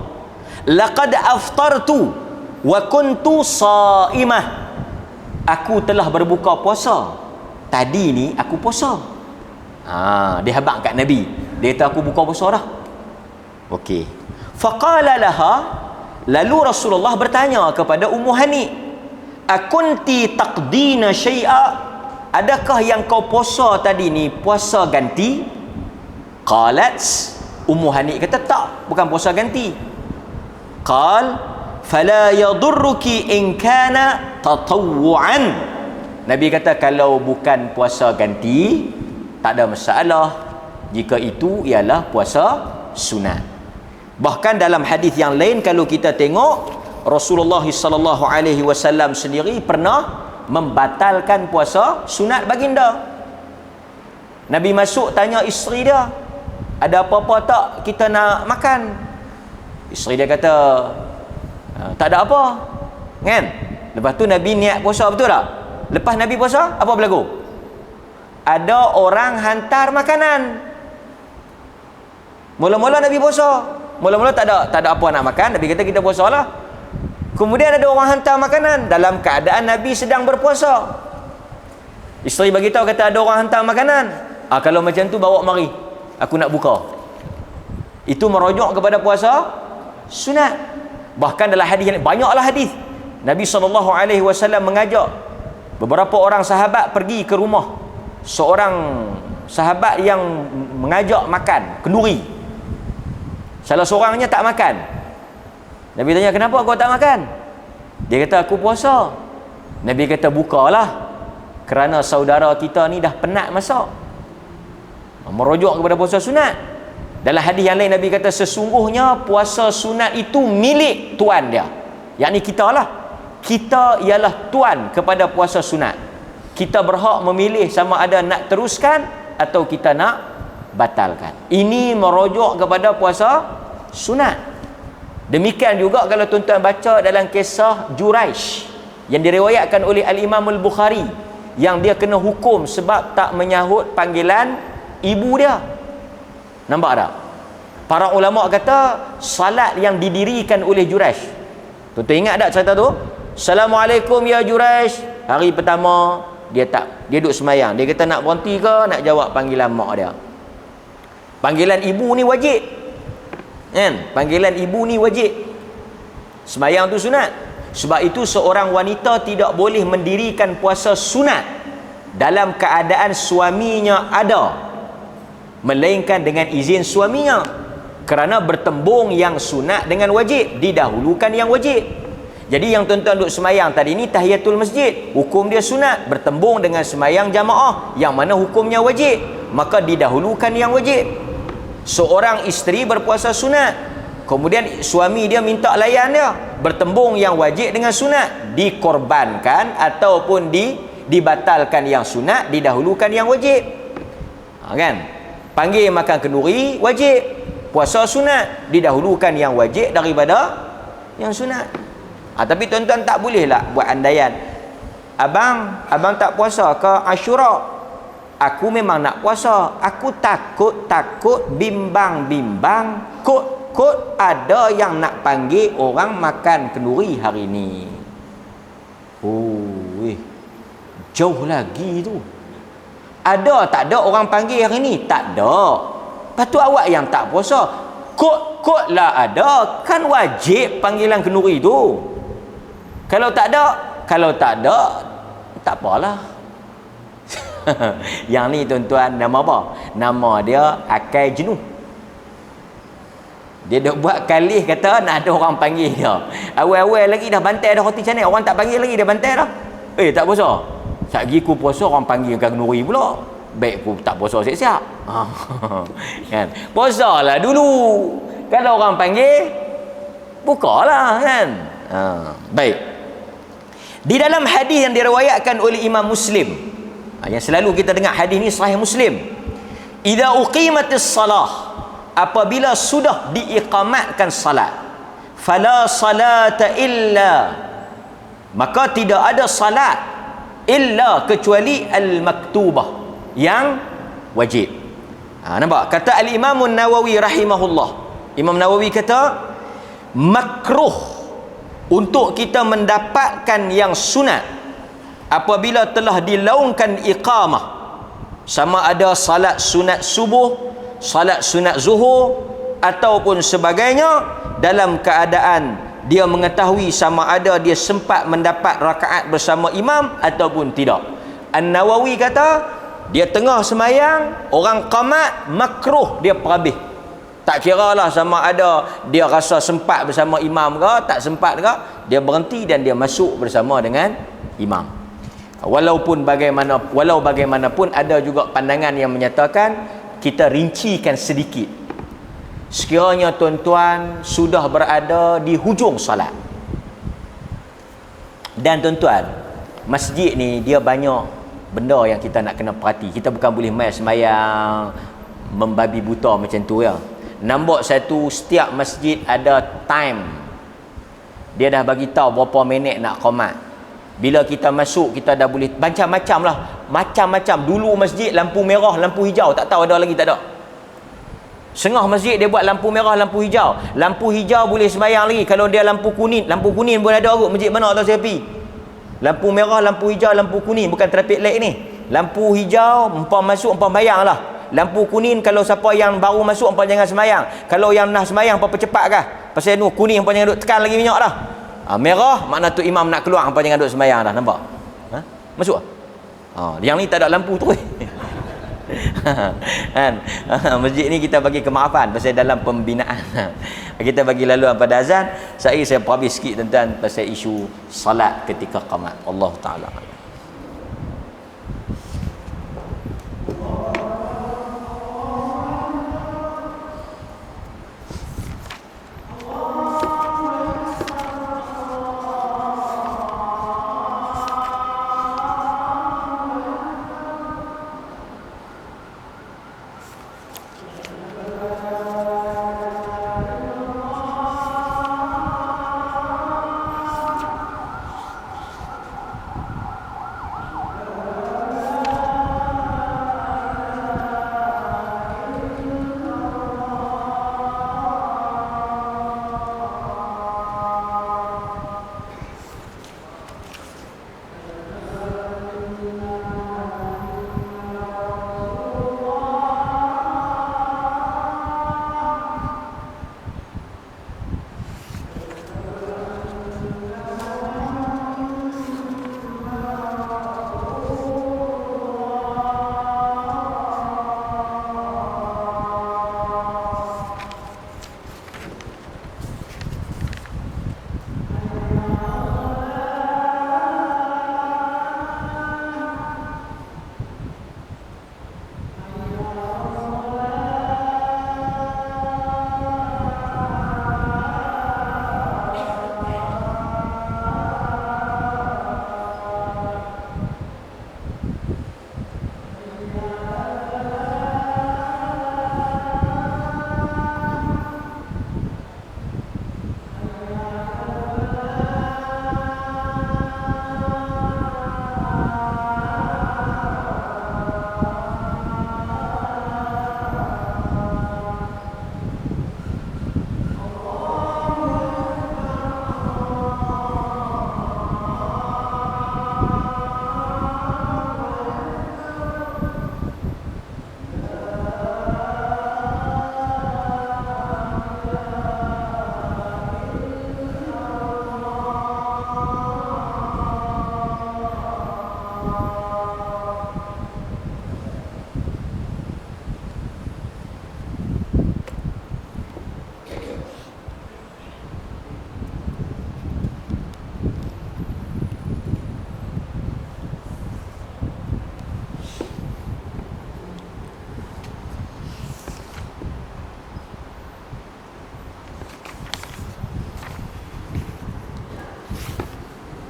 laqad aftartu wa kuntu saimah. Aku telah berbuka puasa. Tadi ni aku puasa. Dia habaq kat Nabi. Dia kata aku buka puasa dah. Okey. Faqala laha, lalu Rasulullah bertanya kepada Ummu Hani, akunti taqdina syai'a, adakah yang kau puasa tadi ni puasa ganti? Qalat, Ummu Hani kata tak, bukan puasa ganti. Qal fala yadurruki in kana tatawwu'an. Nabi kata kalau bukan puasa ganti tak ada masalah jika itu ialah puasa sunat. Bahkan dalam hadis yang lain kalau kita tengok, Rasulullah sallallahu alaihi wasallam sendiri pernah membatalkan puasa sunat baginda. Nabi masuk tanya isteri dia, ada apa-apa tak kita nak makan? Isteri dia kata tak ada apa. Kan? Lepas tu Nabi niat puasa, betul tak? Lepas Nabi puasa, apa berlaku? Ada orang hantar makanan. Mula-mula Nabi puasa. Mula-mula tak ada apa nak makan. Nabi kata kita puasa lah. Kemudian ada orang hantar makanan dalam keadaan Nabi sedang berpuasa. Isteri bagi tahu, kata ada orang hantar makanan. Kalau macam tu bawa mari, aku nak buka. Itu merujuk kepada puasa sunat. Bahkan dalam hadis yang banyaklah hadis, Nabi SAW mengajak beberapa orang sahabat pergi ke rumah seorang sahabat yang mengajak makan kenduri. Salah seorangnya tak makan. Nabi tanya, kenapa kau tak makan? Dia kata, aku puasa. Nabi kata, bukalah, kerana saudara kita ni dah penat masak. Merujuk kepada puasa sunat. Dalam hadis yang lain Nabi kata, sesungguhnya puasa sunat itu milik tuan dia, yakni kita lah. Kita ialah tuan kepada puasa sunat. Kita berhak memilih sama ada nak teruskan atau kita nak batalkan. Ini merujuk kepada puasa sunat. Demikian juga kalau tuan-tuan baca dalam kisah Juraish yang diriwayatkan oleh Al-Imam Al-Bukhari, yang dia kena hukum sebab tak menyahut panggilan ibu dia. Nampak tak? Para ulama kata salat yang didirikan oleh Juraish, tuan-tuan ingat tak cerita tu? Assalamualaikum ya Juraish. Hari pertama dia duduk semayang. Dia kata nak berhenti ke nak jawab panggilan mak dia? Panggilan ibu ni wajib. Kan? Panggilan ibu ni wajib. Semayang tu sunat. Sebab itu seorang wanita tidak boleh mendirikan puasa sunat dalam keadaan suaminya ada, melainkan dengan izin suaminya. Kerana bertembung yang sunat dengan wajib, didahulukan yang wajib. Jadi yang tuan-tuan duduk semayang tadi ni tahiyatul masjid, hukum dia sunat, bertembung dengan semayang jamaah yang mana hukumnya wajib, maka didahulukan yang wajib. Seorang isteri berpuasa sunat, kemudian suami dia minta layan dia, bertembung yang wajib dengan sunat, dikorbankan ataupun dibatalkan yang sunat, didahulukan yang wajib. Kan? Panggil makan kenduri wajib, puasa sunat, didahulukan yang wajib daripada yang sunat. Tapi tuan-tuan tak boleh lah buat andaian, abang tak puasa ke Ashura? Aku memang nak puasa, aku takut bimbang kot ada yang nak panggil orang makan kenduri hari ni. Jauh lagi tu. Ada tak ada orang panggil hari ni? Tak ada. Patut awak yang tak puasa. Kot lah ada, kan wajib panggilan kenduri tu. Kalau tak ada, tak apalah. Yang ni tuan-tuan, nama apa? Nama dia akal jenuh. Dia dah buat kalih kata nak ada orang panggil dia. Awal-awal lagi dah bantai dah roti canai, orang tak panggil lagi dia bantai dah. Tak puasa. Satgi ku puasa orang panggil kat kenduri pula. Baik ku tak puasa siap-siap. Kan? Puasalah dulu. Kalau orang panggil, bukalah kan. Baik. Di dalam hadis yang diriwayatkan oleh Imam Muslim, yang selalu kita dengar hadis ni sahih Muslim. Idza uqimatis salah, apabila sudah diiqamatkan salat, fala salata illa, maka tidak ada salat illa kecuali al-maktubah, yang wajib. Nampak? Kata al-Imam Nawawi rahimahullah. Imam Nawawi kata makruh untuk kita mendapatkan yang sunat apabila telah dilaungkan iqamah, sama ada salat sunat subuh, salat sunat zuhur ataupun sebagainya, dalam keadaan dia mengetahui sama ada dia sempat mendapat rakaat bersama imam ataupun tidak. An-Nawawi kata dia tengah semayang, orang qamat, makruh dia perhabis. Tak kira lah sama ada dia rasa sempat bersama imam ke, tak sempat ke, dia berhenti dan dia masuk bersama dengan imam. Walau bagaimanapun ada juga pandangan yang menyatakan kita rincikan sedikit. Sekiranya tuan-tuan sudah berada di hujung salat. Dan tuan-tuan, masjid ni dia banyak benda yang kita nak kena perhati. Kita bukan boleh main semayang membabi buta macam tu ya. Nombor satu, setiap masjid ada time. Dia dah bagi tahu berapa minit nak qamat. Bila kita masuk, kita dah boleh macam-macam lah. Macam-macam. Dulu masjid lampu merah, lampu hijau. Tak tahu ada lagi, tak ada. Sengah masjid dia buat lampu merah, lampu hijau. Lampu hijau boleh sembahyang lagi. Kalau dia lampu kuning pun ada kot. Masjid mana tak saya pergi. Lampu merah, lampu hijau, lampu kuning. Bukan traffic light ni. Lampu hijau, empam masuk, empam bayang lah. Lampu kuning, kalau siapa yang baru masuk, empam jangan sembahyang. Kalau yang nak sembahyang, empam percepat kah? Pasal ni kuning, empam jangan duk tekan lagi minyak dah. Merah, makna tu imam nak keluar, empam jangan duk sembahyang dah. Nampak? Masuk? Yang ni tak ada lampu tu. Kan? Masjid ni kita bagi kemaafan pasal dalam pembinaan. Kita bagi laluan pada azan. Saya perhabis sikit tuan-tuan pasal isu salat ketika qamat. Allah Ta'ala.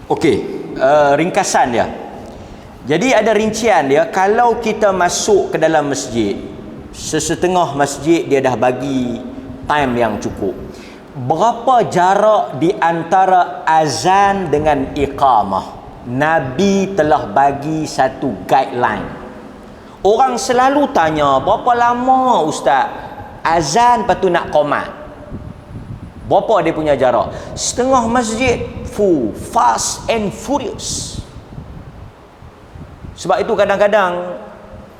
Okey, ringkasan dia. Jadi ada rincian dia, kalau kita masuk ke dalam masjid, sesetengah masjid dia dah bagi time yang cukup. Berapa jarak di antara azan dengan iqamah? Nabi telah bagi satu guideline. Orang selalu tanya, berapa lama ustaz azan lepas tu nak qomat? Berapa dia punya jarak? Setengah masjid full, fast and furious. Sebab itu kadang-kadang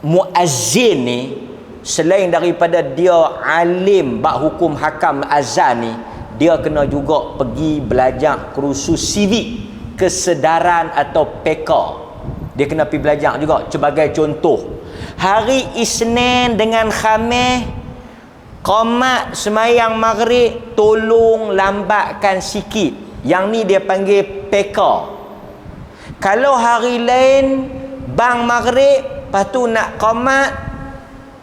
muazzin ni, selain daripada dia alim bab hukum hakam azan ni, dia kena juga pergi belajar kursus civic, kesedaran atau PK. Dia kena pergi belajar juga. Sebagai contoh, hari Isnin dengan Khamis qomat semayang maghrib, tolong lambatkan sikit. Yang ni dia panggil PK. Kalau hari lain bang maghrib, lepas tu nak qomat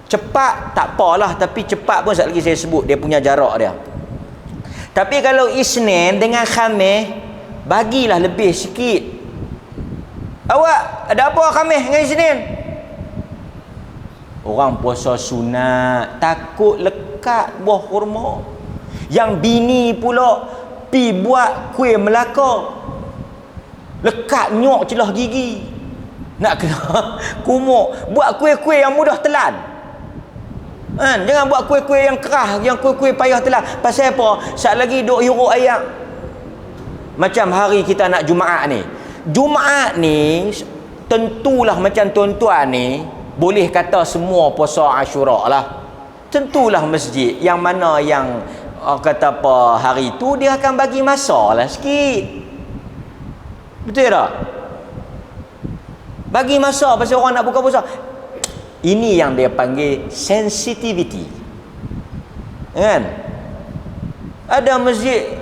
cepat, tak apalah, tapi cepat pun sekali lagi saya sebut dia punya jarak dia. Tapi kalau Isnin dengan Khamis, bagilah lebih sikit. Awak ada apa Khamis dengan Isnin? Orang puasa sunat, takut lekat buah kurma. Yang bini pula pi buat kuih Melaka, lekat nyok celah gigi, nak kena kumuk. Buat kuih-kuih yang mudah telan, kan? Jangan buat kuih-kuih yang keras, yang kuih-kuih payah telan. Pasal apa? Sat lagi duk hiruk ayam. Macam hari kita nak Jumaat ni. Jumaat ni tentulah macam tuan-tuan ni boleh kata semua puasa Ashura lah. Tentulah masjid yang mana yang kata apa hari tu dia akan bagi masa lah sikit. Betul tak? Bagi masa pasal orang nak buka puasa. Ini yang dia panggil sensitivity, kan? Ada masjid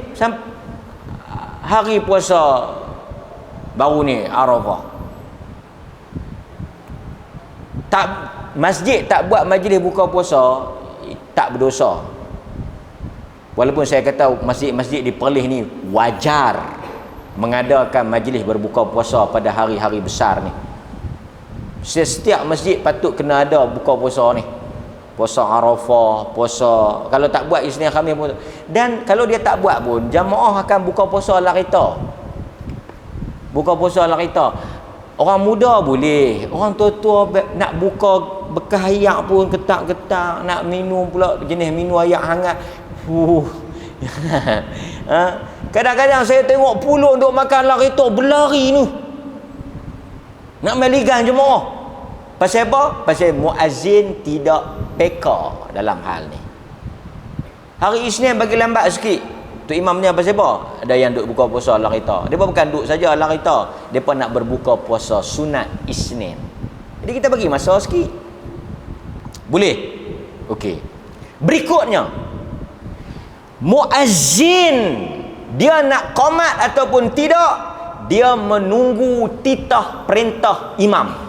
hari puasa baru ni Arafah, tak, masjid tak buat majlis buka puasa, tak berdosa. Walaupun saya kata masjid-masjid di Perlis ni wajar mengadakan majlis berbuka puasa pada hari-hari besar ni. Setiap masjid patut kena ada buka puasa ni. Puasa Arafah, puasa, kalau tak buat Isnin Khamis pun. Dan kalau dia tak buat pun, jamaah akan buka puasa ala kita. Buka puasa ala kita. Orang muda boleh, orang tua-tua nak buka bekas ayak pun ketak-ketak, nak minum pula jenis minum ayak hangat. Kadang-kadang saya tengok puluh duk makan ala kita berlari ni, nak meligan jemaah. Pasal apa? Pasal muazzin tidak peka dalam hal ni. Hari Isnin bagi lambat sikit, tu imam ni pasal apa? Ada yang duk buka puasa ala kita. Depa bukan duk saja ala kita, depa nak berbuka puasa sunat Isnin. Jadi kita bagi masa sikit. Boleh? Okey. Berikutnya, muazzin dia nak qomat ataupun tidak, dia menunggu titah perintah imam.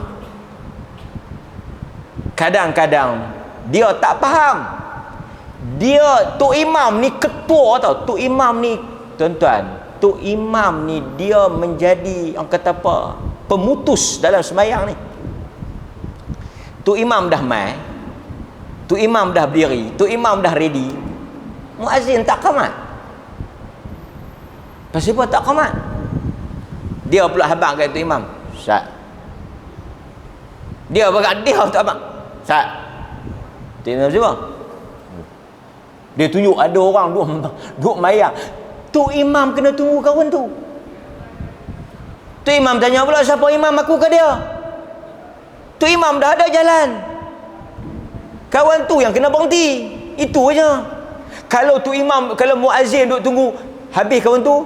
Kadang-kadang dia tak faham. Dia tu imam ni ketua tau. Tu imam ni tuan-tuan, tu imam ni dia menjadi orang kata apa? Pemutus dalam sembahyang ni. Tu imam dah mai. Tu imam dah berdiri, tu imam dah ready. Muazzin tak qamat. Pasal apa tak qamat? Dia pula habaq kat tu imam. Ustaz. Dia berkat dia tak habaq. Ustaz. Tu imam siapa? Dia tunjuk ada orang duk mayang. Tu imam kena tunggu kawan tu. Tu imam tanya pula siapa imam aku ke dia. Tu imam dah ada jalan. Kawan tu yang kena berhenti. Itu aja. Kalau tu imam, kalau muazzin duk tunggu habis kawan tu,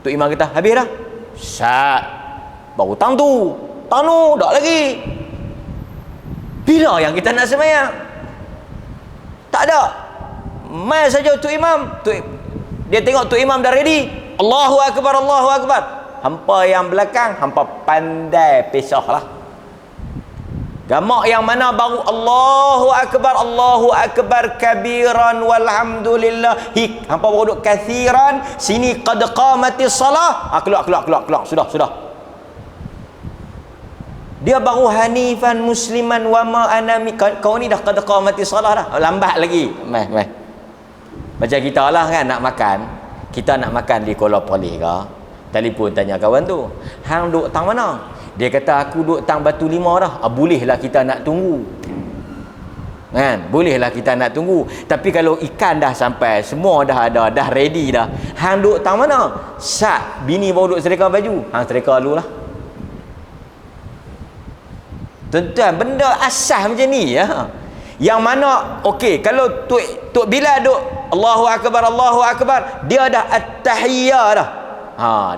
tu imam kata habis dah. Sat. Baru tang tu. Tang tu dak lagi. Bila yang kita nak sembahyang? Tak ada. Mai saja tu imam, dia tengok tu imam dah ready. Allahu akbar, Allahu akbar. Hampa yang belakang, hampa pandai pisah lah. Gamak yang mana baru Allahu akbar kabiran walhamdulillah. Hampa baru duk kathiran, sini qad qamatis salah. Keluar. Sudah. Dia baru hanifan musliman wa ma anami. Kau ni dah qad qamatis salah dah. Lambat lagi. Macam kita lah kan nak makan. Kita nak makan di Kuala Polih ke. Telefon tanya kawan tu. Hang duk tang mana? Dia kata aku duduk tang Batu Lima dah. Bolehlah kita nak tunggu. Kan? Bolehlah kita nak tunggu. Tapi kalau ikan dah sampai, semua dah ada, dah ready dah. Hang duduk tang mana? Sat, bini baru duduk serika baju. Hang serika dulu lah. Tuan-tuan, benda asas macam ni ya. Yang mana, okey, kalau Tok Bilal duduk Allahu Akbar, dia dah at-tahiyyah dah.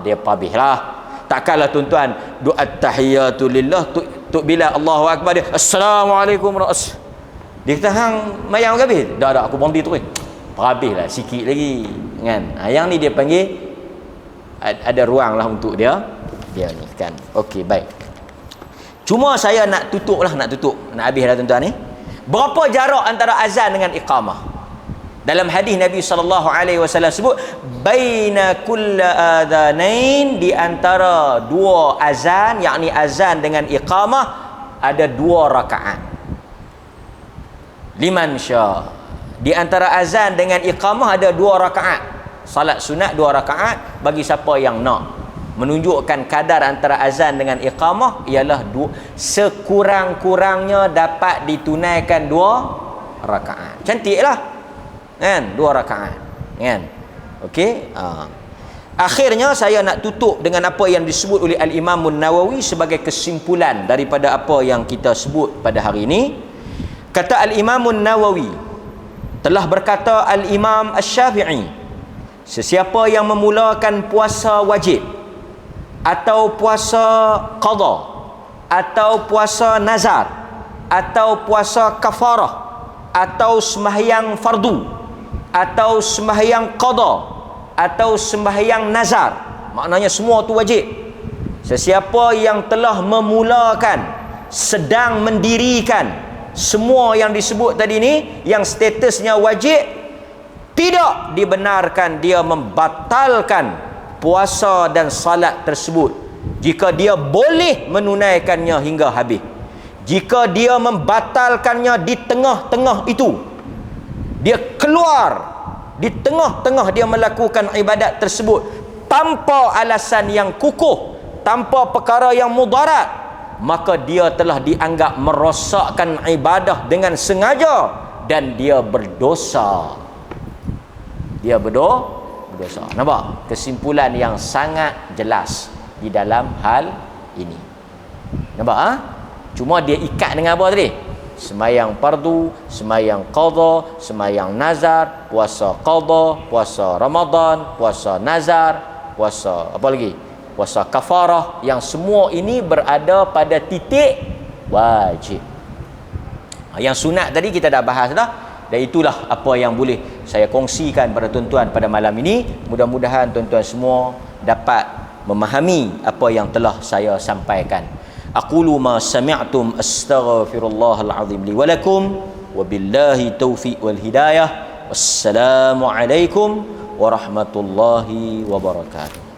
Dia pabih lah. Takkanlah tuan-tuan doa at-tahiyatu lillah Tok Bilal Allahu Akbar, dia Assalamualaikum ras. Dia kata hang mayang habis. Dah aku berhenti terus. Habislah sikit lagi kan. Yang ni dia panggil ada ruang lah untuk dia ni kan. Okey, baik. Cuma saya nak tutup. Nak habis dah tuan-tuan ni. Berapa jarak antara azan dengan iqamah? Dalam hadis Nabi SAW sebut baina kulla adhanain, di antara dua azan, yakni azan dengan iqamah, ada 2 rakaat. Liman sya. Di antara azan dengan iqamah ada 2 rakaat. Salat sunat 2 rakaat bagi siapa yang nak. Menunjukkan kadar antara azan dengan iqamah ialah sekurang-kurangnya dapat ditunaikan 2 rakaat. Cantiklah. Kan? 2 rakaat. Kan? Okey. Akhirnya saya nak tutup dengan apa yang disebut oleh Al-Imam Nawawi sebagai kesimpulan daripada apa yang kita sebut pada hari ini. Kata Al-Imam Nawawi, telah berkata Al-Imam Asy-Syafi'i, sesiapa yang memulakan puasa wajib atau puasa qada atau puasa nazar atau puasa kafarah atau sembahyang fardu atau sembahyang qada atau sembahyang nazar, maknanya semua tu wajib. Sesiapa yang telah memulakan, sedang mendirikan semua yang disebut tadi ni, yang statusnya wajib, tidak dibenarkan dia membatalkan puasa dan salat tersebut jika dia boleh menunaikannya hingga habis. Jika dia membatalkannya di tengah-tengah itu, dia keluar di tengah-tengah dia melakukan ibadat tersebut tanpa alasan yang kukuh, tanpa perkara yang mudarat, maka dia telah dianggap merosakkan ibadah dengan sengaja dan dia berdosa. Dia berdosa. Nampak? Kesimpulan yang sangat jelas di dalam hal ini. Nampak? Cuma dia ikat dengan apa tadi? Semayang fardu, semayang qada, semayang nazar, puasa qada, puasa Ramadan, puasa nazar, puasa apa lagi? Puasa kafarah, yang semua ini berada pada titik wajib. Yang sunat tadi kita dah bahas dah, dan itulah apa yang boleh saya kongsikan pada tuan-tuan pada malam ini. Mudah-mudahan tuan-tuan semua dapat memahami apa yang telah saya sampaikan. Aqulu ma sami'tum astaghfirullahal azim li wa lakum wa billahi taufiq wal hidayah. Wassalamu alaikum warahmatullahi wabarakatuh.